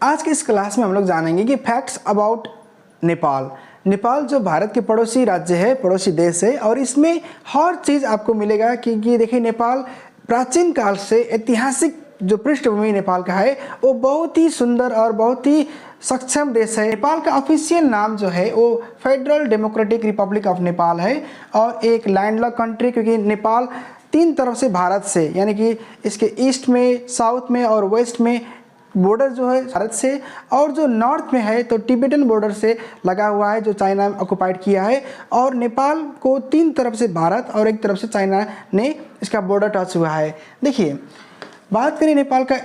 आज के इस क्लास में हम लोग जानेंगे कि फैक्ट्स अबाउट नेपाल। नेपाल जो भारत के पड़ोसी राज्य है, पड़ोसी देश है, और इसमें हर चीज़ आपको मिलेगा क्योंकि देखिए नेपाल प्राचीन काल से ऐतिहासिक जो पृष्ठभूमि नेपाल का है वो बहुत ही सुंदर और बहुत ही सक्षम देश है। नेपाल का ऑफिशियल नाम जो है वो federal democratic Republic of Nepal है और एक लैंडलॉक कंट्री, क्योंकि नेपाल तीन तरफ से भारत से यानी कि इसके ईस्ट में, साउथ में और वेस्ट में बॉर्डर जो है भारत से, और जो नॉर्थ में है तो तिब्बतन बॉर्डर से लगा हुआ है जो चाइना ऑक्युपाइड किया है। और नेपाल को तीन तरफ से भारत और एक तरफ से चाइना ने इसका बॉर्डर टच हुआ है। देखिए बात करें नेपाल का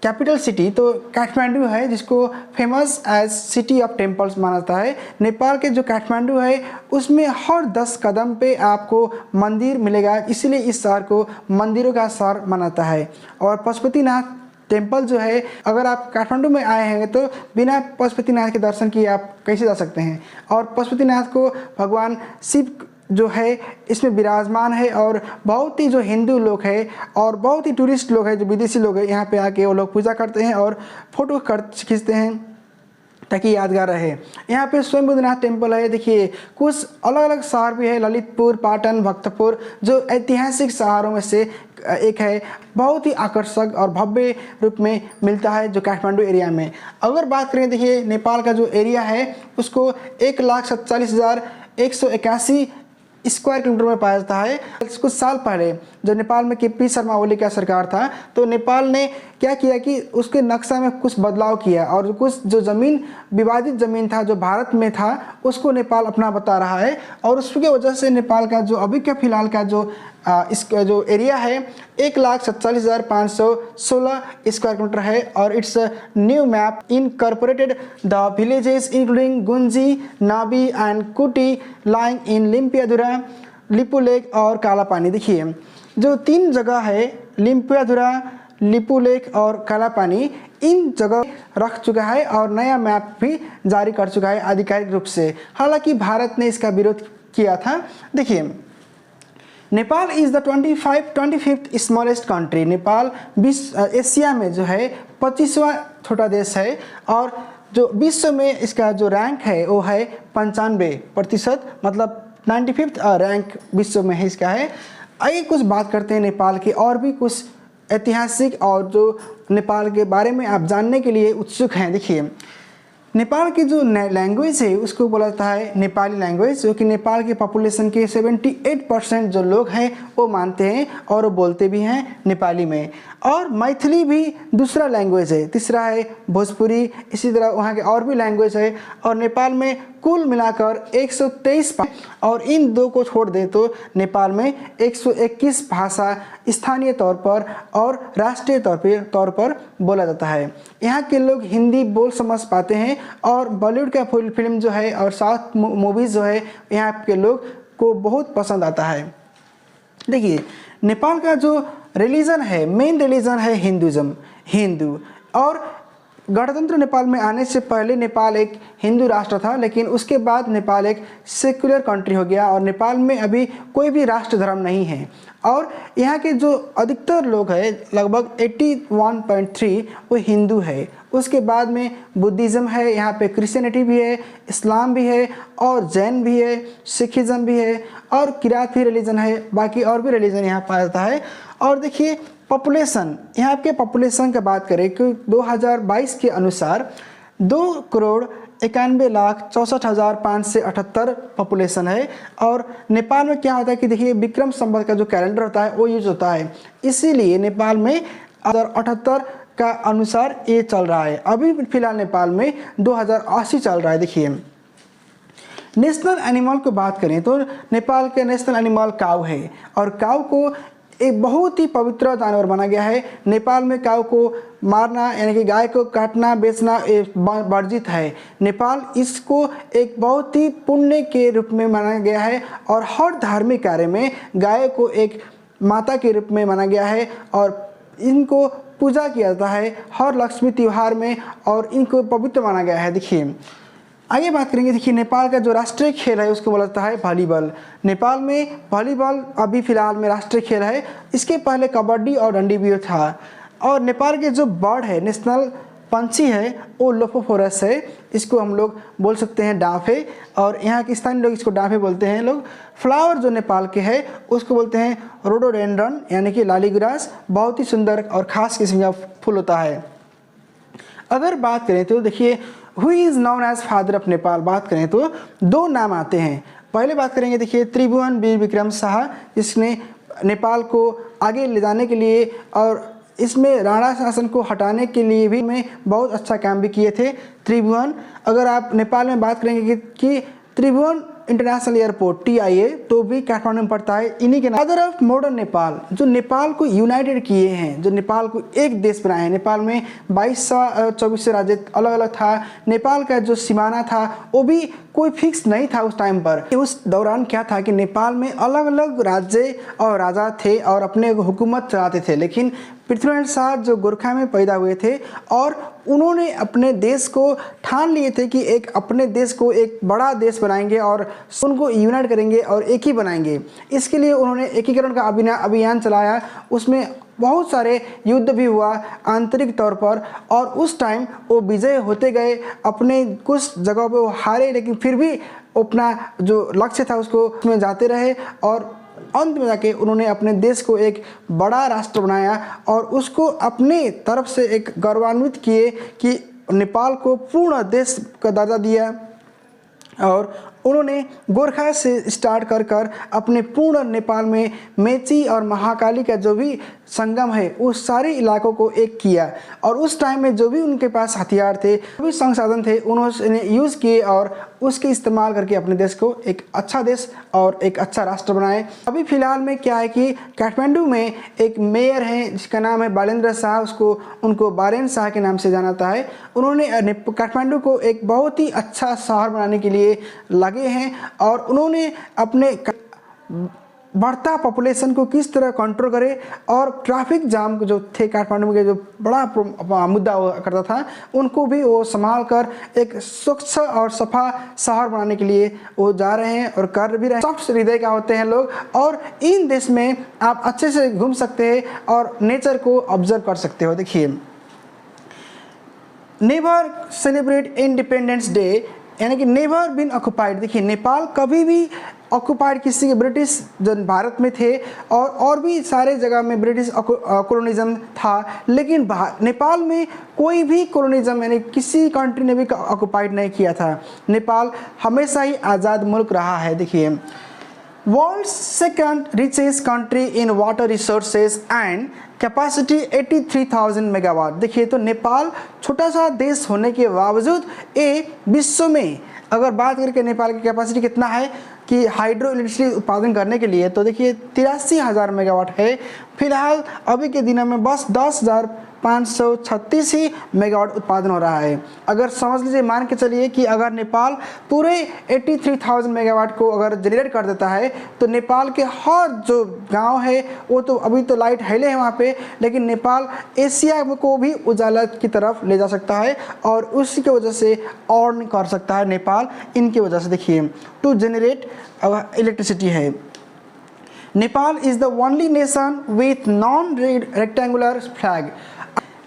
कैपिटल सिटी तो काठमांडू है, जिसको famous as city of temples माना जाता है। नेपाल के जो काठमांडू है उसमें हर 10 कदम पे आपको मंदिर मिलेगा, इसलिए इस शहर को मंदिरों का शहर माना है। और पशुपतिनाथ टेम्पल जो है, अगर आप काठमांडू में आए हैं तो बिना पशुपतिनाथ के दर्शन किए आप कैसे जा सकते हैं। और पशुपतिनाथ को भगवान शिव जो है इसमें विराजमान है, और बहुत ही जो हिंदू लोग हैं और बहुत ही टूरिस्ट लोग हैं, जो विदेशी लोग हैं, यहाँ पे आके वो लोग पूजा करते हैं और फोटो खींचते हैं ताकि यादगार रहे। यहाँ पे स्वयंभूनाथ टेम्पल है। देखिए कुछ अलग अलग शहर भी है, ललितपुर, पाटन, भक्तपुर, जो ऐतिहासिक शहरों में से एक है। बहुत ही आकर्षक और भव्य रूप में मिलता है जो काठमांडू एरिया में। अगर बात करें, देखिए नेपाल का जो एरिया है उसको 1,47,181 स्क्वायर किलोमीटर में पाया जाता है। कुछ साल पहले जब नेपाल में केपी शर्मा ओली का सरकार था तो नेपाल ने क्या किया कि उसके नक्शा में कुछ बदलाव किया, और कुछ जो ज़मीन विवादित ज़मीन था जो भारत में था उसको नेपाल अपना बता रहा है। और उसकी वजह से नेपाल का जो अभी के फिलहाल का जो इसका जो एरिया है 1,47,516 स्क्वायर किलोमीटर है। और it's new map incorporated the villages including Gunji, Nabi and कुटी लाइंग इन लिम्पियाधुरा, लिपुलेक और कालापानी। देखिए जो तीन जगह है, लिम्पियाधुरा, लिपुलेक और कालापानी, इन जगह रख चुका है और नया मैप भी जारी कर चुका है आधिकारिक रूप से। हालांकि भारत ने इसका विरोध किया था। देखिए Nepal is the 25th smallest country. Nepal Asia में जो है 25वां छोटा देश है, और जो विश्व में इसका जो रैंक है वो है 95%, मतलब 95th रैंक विश्व में है इसका है। आइए कुछ बात करते हैं नेपाल के और भी कुछ ऐतिहासिक और जो नेपाल के बारे में आप जानने के लिए उत्सुक हैं। देखिए नेपाल की जो लैंग्वेज है उसको बोला जाता है नेपाली लैंग्वेज, जो कि नेपाल के पॉपुलेशन के 78% जो लोग हैं वो मानते हैं और वो बोलते भी हैं नेपाली में। और मैथिली भी दूसरा लैंग्वेज है, तीसरा है भोजपुरी, इसी तरह वहाँ के और भी लैंग्वेज है। और नेपाल में कुल मिलाकर 123 और इन दो को छोड़ दें तो नेपाल में 121 भाषा स्थानीय तौर पर और राष्ट्रीय तौर पर बोला जाता है। यहाँ के लोग हिंदी बोल समझ पाते हैं, और बॉलीवुड का फिल्म जो है और साउथ मूवीज़ जो है यहाँ के लोग को बहुत पसंद आता है। देखिए नेपाल का जो रिलीजन है, मेन रिलीजन है हिंदुज़म, हिंदू। और गणतंत्र नेपाल में आने से पहले नेपाल एक हिंदू राष्ट्र था, लेकिन उसके बाद नेपाल एक सेक्युलर कंट्री हो गया और नेपाल में अभी कोई भी राष्ट्र धर्म नहीं है। और यहाँ के जो अधिकतर लोग हैं लगभग 81.3 वो हिंदू है। उसके बाद में बुद्धिज़्म है, यहाँ पे क्रिश्चियनिटी भी है, इस्लाम भी है और जैन भी है, सिखिज़म भी है और किरात भी रिलीजन है, बाकी और भी रिलीजन यहाँ पाया जाता है। और देखिए पॉपुलेशन, यहाँ के पॉपुलेशन की बात करें कि 2022 के अनुसार 2,91,64,578 पॉपुलेशन है। और नेपाल में क्या होता है कि देखिए विक्रम संवत का जो कैलेंडर होता है वो यूज होता है, इसीलिए नेपाल में 2078 का अनुसार ये चल रहा है। अभी फिलहाल नेपाल में 2080 चल रहा है। देखिए नेशनल एनिमल को बात करें तो नेपाल के नेशनल एनिमल काऊ है, और काऊ को एक बहुत ही पवित्र जानवर माना गया है। नेपाल में काऊ को मारना यानी कि गाय को काटना बेचना वर्जित है। नेपाल इसको एक बहुत ही पुण्य के रूप में माना गया है, और हर धार्मिक कार्य में गाय को एक माता के रूप में माना गया है और इनको पूजा किया जाता है हर लक्ष्मी त्यौहार में, और इनको पवित्र माना गया है। देखिए आइए बात करेंगे। देखिए नेपाल का जो राष्ट्रीय खेल है उसको बोला जाता है वॉलीबॉल। नेपाल में वॉलीबॉल अभी फिलहाल में राष्ट्रीय खेल है। इसके पहले कबड्डी और डंडी भी था। और नेपाल के जो बर्ड है, नेशनल पंछी है वो लोफोफोरस है, इसको हम लोग बोल सकते हैं डांफे, और यहाँ के स्थानीय लोग इसको डांफे बोलते हैं लोग। फ्लावर जो नेपाल के है उसको बोलते हैं रोडोडेंड्रन यानी कि लालीग्रास, बहुत ही सुंदर और ख़ास किस्म का फूल होता है। अगर बात करें तो देखिए who is known as father of Nepal, बात करें तो दो नाम आते हैं। पहले बात करेंगे देखिए त्रिभुवन वीर विक्रम शाह, जिसने नेपाल को आगे ले जाने के लिए और इसमें राणा शासन को हटाने के लिए भी में बहुत अच्छा काम भी किए थे त्रिभुवन। अगर आप नेपाल में बात करेंगे कि त्रिभुवन इंटरनेशनल एयरपोर्ट TIA तो भी काठमांडू में पड़ता है, इन्हीं के नाम। फादर ऑफ मॉडर्न नेपाल, जो नेपाल को यूनाइटेड किए हैं, जो नेपाल को एक देश बनाए हैं। नेपाल में 2224 राज्य अलग अलग था। नेपाल का जो सीमाना था वो भी कोई फिक्स नहीं था उस टाइम पर। उस दौरान क्या था कि नेपाल में अलग अलग राज्य और राजा थे और अपने हुकूमत चलाते थे, लेकिन पृथ्वीनारायण शाह जो गोरखा में पैदा हुए थे और उन्होंने अपने देश को ठान लिए थे कि एक अपने देश को एक बड़ा देश बनाएंगे और उनको यूनाइट करेंगे और एक ही बनाएंगे। इसके लिए उन्होंने एकीकरण का अभियान चलाया, उसमें बहुत सारे युद्ध भी हुआ आंतरिक तौर पर, और उस टाइम वो विजय होते गए। अपने कुछ जगहों पे वो हारे, लेकिन फिर भी अपना जो लक्ष्य था उसको उसमें जाते रहे और अंत में जाके उन्होंने अपने देश को एक बड़ा राष्ट्र बनाया और उसको अपने तरफ से एक गौरवान्वित किए कि नेपाल को पूर्ण देश का दर्जा दिया। और उन्होंने गोरखा से स्टार्ट कर अपने पूर्ण नेपाल में मेची और महाकाली का जो भी संगम है उस सारे इलाकों को एक किया, और उस टाइम में जो भी उनके पास हथियार थे, जो भी संसाधन थे, उन्होंने यूज़ किए और उसके इस्तेमाल करके अपने देश को एक अच्छा देश और एक अच्छा राष्ट्र बनाए। अभी फ़िलहाल में क्या है कि काठमांडू में एक मेयर है जिसका नाम है बालेंद्र शाह, उनको बारेन शाह के नाम से जाना जाता है। उन्होंने काठमांडू को एक बहुत ही अच्छा शहर बनाने के लिए लगे हैं और उन्होंने अपने बढ़ता पॉपुलेशन को किस तरह कंट्रोल करे और ट्रैफिक जाम जो थे काठमांडू के जो बड़ा मुद्दा करता था उनको भी वो संभाल कर एक स्वच्छ और सफा शहर बनाने के लिए वो जा रहे हैं और कर भी रहे हैं। सॉफ्ट हृदय का होते हैं लोग, और इन देश में आप अच्छे से घूम सकते हैं और नेचर को ऑब्जर्व कर सकते हो। देखिए नेवर सेलिब्रेट इंडिपेंडेंस डे यानी कि नेवर बीन ऑक्युपाइड। देखिए नेपाल कभी भी ऑक्युपाइड किसी के ब्रिटिश जो भारत में थे और भी सारे जगह में ब्रिटिश कॉलोनिज्म था, लेकिन नेपाल में कोई भी कॉलोनिज्म यानी किसी कंट्री ने भी ऑक्युपाइड नहीं किया था। नेपाल हमेशा ही आज़ाद मुल्क रहा है। देखिए world's second richest country in water resources and capacity 83,000 megawatt. देखिए तो नेपाल छोटा सा देश होने के बावजूद ये विश्व में अगर बात करके नेपाल की कैपेसिटी कितना है कि हाइड्रो इलेक्ट्रिसिटी उत्पादन करने के लिए, तो देखिए 83,000 मेगावाट है। फिलहाल अभी के दिनों में बस 10,536 ही मेगावाट उत्पादन हो रहा है। अगर समझ लीजिए, मान के चलिए कि अगर नेपाल पूरे 83,000 मेगावाट को अगर जनरेट कर देता है तो नेपाल के हर जो गांव है वो तो अभी तो लाइट हेले हैं वहाँ पे, लेकिन नेपाल एशिया को भी उजाला की तरफ ले जा सकता है और उसी की वजह से अर्न कर सकता है नेपाल। इनकी वजह से देखिए टू जनरेट इलेक्ट्रिसिटी है। Nepal is the only nation with non-rectangular flag.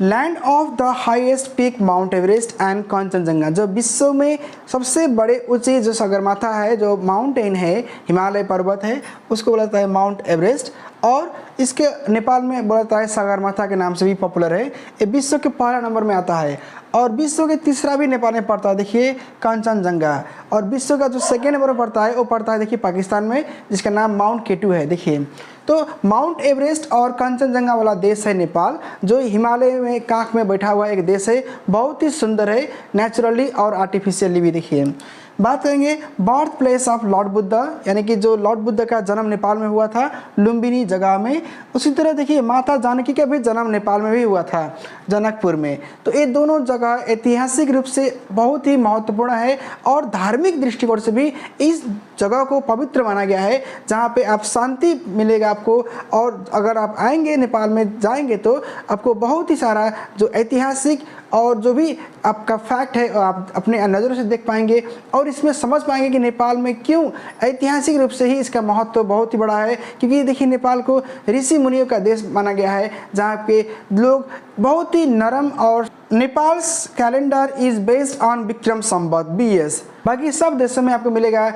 Land of the highest peak mount Everest and Kanchenjunga. जो विश्व में सबसे बड़े ऊंची जो सगरमाथा है, जो माउंटेन है, हिमालय पर्वत है, उसको बोला जाता है माउंट एवरेस्ट, और इसके नेपाल में बोला जाता है सगरमाथा के नाम से भी पॉपुलर है। ये विश्व के पहला नंबर में आता है और विश्व के तीसरा भी नेपाल में पड़ता है, देखिए कंचनजंगा। और विश्व का जो सेकेंड नंबर पर पड़ता है वो पड़ता है देखिए पाकिस्तान में, जिसका नाम माउंट केटू है। देखिए तो माउंट एवरेस्ट और कंचनजंगा वाला देश है नेपाल, जो हिमालय में काख में बैठा हुआ एक देश है, बहुत ही सुंदर है नेचुरली और आर्टिफिशियली भी। देखिए बात करेंगे birth place of Lord Buddha, यानी कि जो लॉर्ड बुद्ध का जन्म नेपाल में हुआ था लुम्बिनी जगह में। उसी तरह देखिए माता जानकी का भी जन्म नेपाल में भी हुआ था, जनकपुर में। तो ये दोनों जगह ऐतिहासिक रूप से बहुत ही महत्वपूर्ण है और धार्मिक दृष्टिकोण से भी इस जगह को पवित्र माना गया है, जहाँ पे आप शांति मिलेगा आपको। और अगर आप आएंगे नेपाल में जाएंगे तो आपको बहुत ही सारा जो ऐतिहासिक और जो भी आपका फैक्ट है आप अपने नज़रों से देख पाएंगे और इसमें समझ पाएंगे कि नेपाल में क्यों ऐतिहासिक रूप से ही इसका महत्व बहुत ही बड़ा है। क्योंकि देखिए नेपाल को ऋषि मुनियों का देश माना गया है, जहाँ पे लोग बहुत ही नरम और Nepals calendar is based on Vikram Samvat BS। बाकी सब देशों में आपको मिलेगा,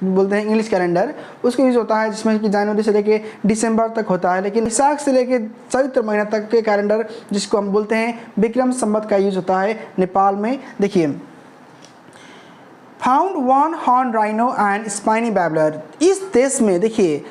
बोलते हैं इंग्लिश कैलेंडर, उसका यूज़ होता है जिसमें कि जनवरी से लेके दिसंबर तक होता है। लेकिन वैशाख से लेके चैत्र महीना तक के कैलेंडर जिसको हम बोलते हैं विक्रम संवत का यूज़ होता है नेपाल में। देखिए, found one horn rhino and spiny babbler. इस देश में देखिए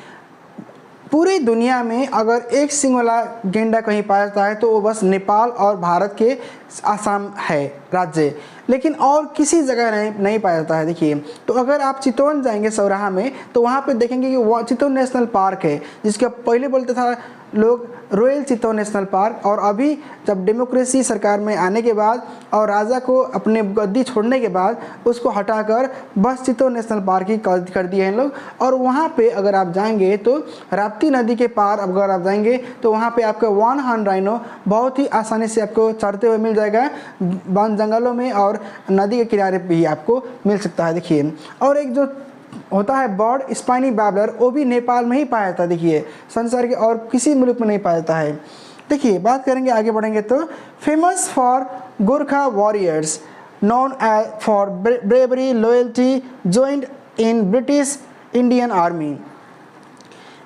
पूरी दुनिया में अगर एक सिंग वाला गेंडा कहीं पाया जाता है तो वो बस नेपाल और भारत के आसाम है राज्य, लेकिन और किसी जगह नहीं पाया जाता है। देखिए, तो अगर आप चितौन जाएंगे सौराहा में तो वहाँ पे देखेंगे कि वो चितौन नेशनल पार्क है, जिसका पहले बोलते था लोग रॉयल चितौन नेशनल पार्क, और अभी जब डेमोक्रेसी सरकार में आने के बाद और राजा को अपने गद्दी छोड़ने के बाद उसको हटाकर बस चितौन नेशनल पार्क ही कर दिए हैं लोग। और वहाँ पे अगर आप जाएंगे तो राप्ती नदी के पार अगर आप जाएंगे तो वहाँ पे आपका वन हॉर्न राइनो बहुत ही आसानी से आपको चढ़ते हुए मिल जाएगा, वन जंगलों में और नदी के किनारे भी आपको मिल सकता है। देखिए, और एक जो होता है बर्ड स्पाइनी बैबलर, वो भी नेपाल में ही पाया जाता है। देखिए, संसार के और किसी मुल्क में नहीं पाया जाता है। देखिए, बात करेंगे आगे बढ़ेंगे तो famous for Gorkha warriors known for bravery loyalty joined in British Indian army.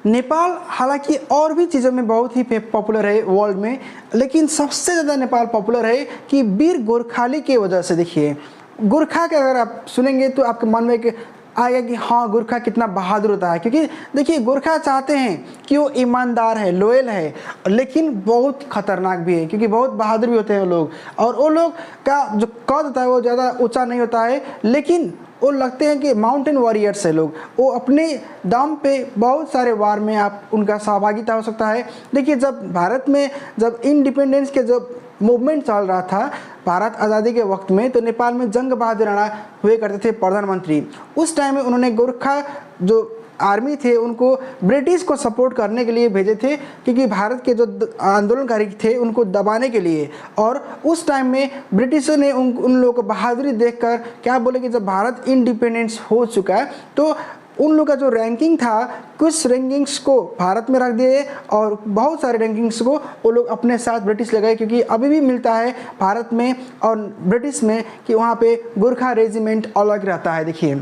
Nepal हालांकि और भी चीज़ों में बहुत ही पॉपुलर है वर्ल्ड में, लेकिन सबसे ज़्यादा नेपाल पॉपुलर है कि वीर गोरखाली की वजह से। देखिए, गोरखा के अगर आप सुनेंगे तो आपके मन में एक आएगा कि हाँ गोरखा कितना बहादुर होता है, क्योंकि देखिए गोरखा चाहते हैं कि वो ईमानदार है, लॉयल है, लेकिन बहुत खतरनाक भी है, क्योंकि बहुत बहादुर भी होते हैं वो लोग। और वो लोग का जो कद होता है वो ज़्यादा ऊंचा नहीं होता है, लेकिन वो लगते हैं कि माउंटेन वॉरियर्स है लोग। वो अपने दम पे बहुत सारे वार में आप उनका सहभागिता हो सकता है। देखिए, जब भारत में जब इंडिपेंडेंस के जब मूवमेंट चल रहा था भारत आज़ादी के वक्त में, तो नेपाल में जंग बहादुर राणा हुए करते थे प्रधानमंत्री। उस टाइम में उन्होंने गोरखा जो आर्मी थे उनको ब्रिटिश को सपोर्ट करने के लिए भेजे थे, क्योंकि भारत के जो आंदोलनकारी थे उनको दबाने के लिए। और उस टाइम में ब्रिटिशों ने उन लोगों को बहादुरी देखकर क्या बोले कि जब भारत इंडिपेंडेंस हो चुका है तो उन लोगों का जो रैंकिंग था, कुछ रैंकिंग्स को भारत में रख दिए और बहुत सारे रैंकिंग्स को वो लोग अपने साथ ब्रिटिश ले गए, क्योंकि अभी भी मिलता है भारत में और ब्रिटिश में कि वहाँ पे गोरखा रेजिमेंट अलग रहता है। देखिए,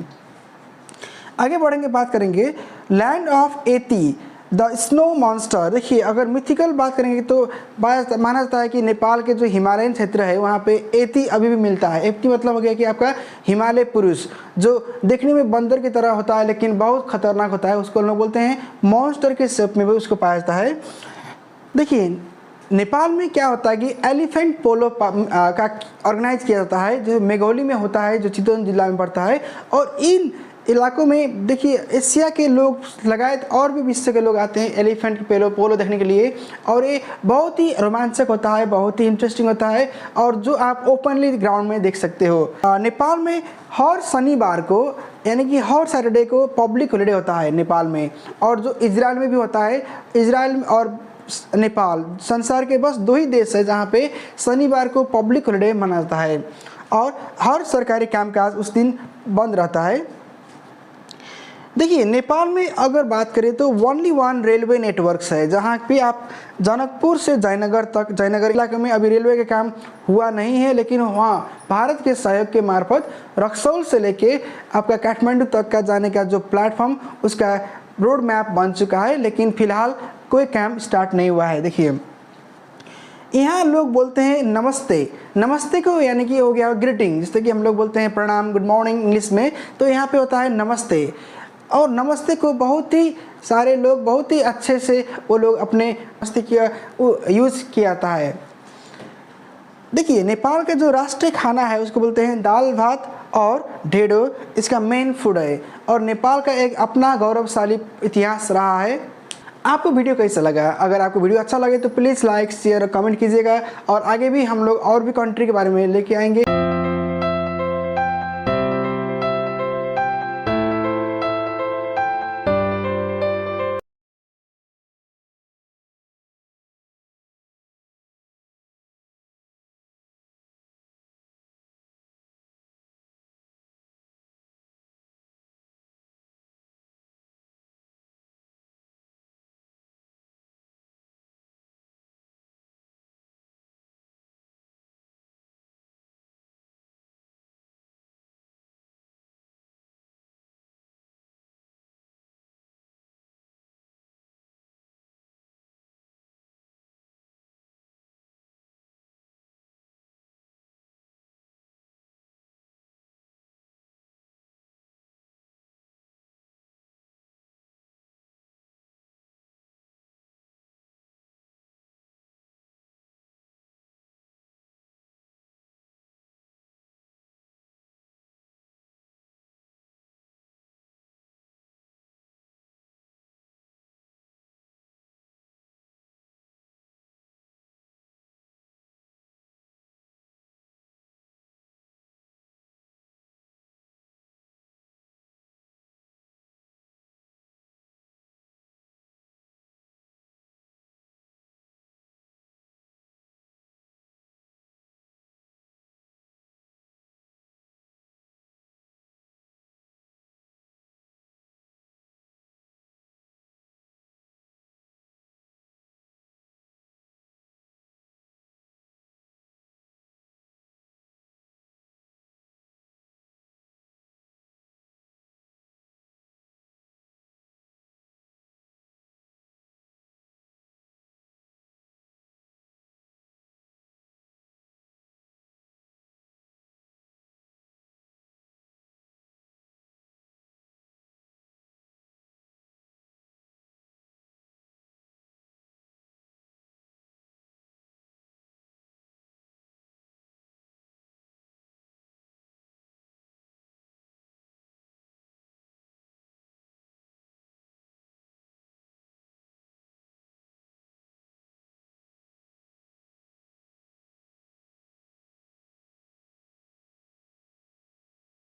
आगे बढ़ेंगे, बात करेंगे लैंड ऑफ एती द स्नो मॉन्स्टर। देखिए, अगर मिथिकल बात करेंगे तो माना जाता है कि नेपाल के जो हिमालयन क्षेत्र है वहाँ पे एती अभी भी मिलता है। एती मतलब हो गया कि आपका हिमालय पुरुष, जो देखने में बंदर की तरह होता है लेकिन बहुत खतरनाक होता है, उसको लोग बोलते हैं मॉन्स्टर के शेप में भी उसको पाया जाता है। देखिए, नेपाल में क्या होता है कि एलिफेंट पोलो का ऑर्गेनाइज किया जाता है, जो मेघोली में होता है, जो चितौन जिला में पड़ता है। और इन इलाकों में देखिए एशिया के लोग लगाए और भी विश्व के लोग आते हैं एलिफेंट पोलो देखने के लिए, और ये बहुत ही रोमांचक होता है, बहुत ही इंटरेस्टिंग होता है, और जो आप ओपनली ग्राउंड में देख सकते हो। नेपाल में हर शनिवार को यानी कि हर सैटरडे को पब्लिक हॉलीडे होता है नेपाल में, और जो इजराइल में भी होता है। इजराइल और नेपाल संसार के बस दो ही देश है जहाँ पे शनिवार को पब्लिक हॉलीडे मनाया जाता है, और हर सरकारी कामकाज उस दिन बंद रहता है। देखिए, नेपाल में अगर बात करें तो ओनली वन रेलवे नेटवर्क्स है, जहाँ पे आप जनकपुर से जयनगर तक, जयनगर इलाके में अभी रेलवे का काम हुआ नहीं है, लेकिन वहाँ भारत के सहयोग के मार्फत रक्सौल से लेके आपका काठमांडू तक का जाने का जो प्लेटफॉर्म उसका रोड मैप बन चुका है, लेकिन फिलहाल कोई काम स्टार्ट नहीं हुआ है। देखिए, यहाँ लोग बोलते हैं नमस्ते। नमस्ते को यानी कि हो गया ग्रीटिंग, जैसे कि हम लोग बोलते हैं प्रणाम, गुड मॉर्निंग इंग्लिश में, तो यहाँ पे होता है नमस्ते। और नमस्ते को बहुत ही सारे लोग बहुत ही अच्छे से वो लोग अपने नमस्ते किया यूज़ किया जाता है। देखिए, नेपाल का जो राष्ट्रीय खाना है उसको बोलते हैं दाल भात और ढेँडो, इसका मेन फूड है, और नेपाल का एक अपना गौरवशाली इतिहास रहा है। आपको वीडियो कैसा लगा? अगर आपको वीडियो अच्छा लगे तो प्लीज़ लाइक शेयर और कमेंट कीजिएगा, और आगे भी हम लोग और भी कंट्री के बारे में लेके आएंगे।